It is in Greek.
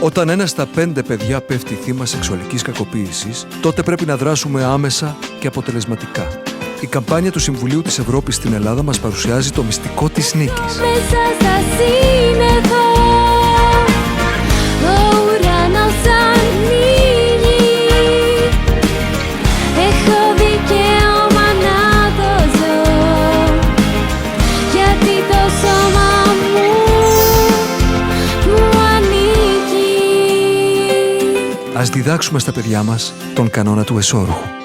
Όταν 1 στα 5 παιδιά πέφτει θύμα σεξουαλικής κακοποίησης, τότε πρέπει να δράσουμε άμεσα και αποτελεσματικά. Η καμπάνια του Συμβουλίου της Ευρώπης στην Ελλάδα μας παρουσιάζει το μυστικό της νίκης. Ας διδάξουμε στα παιδιά μας τον κανόνα του εσώρουχου.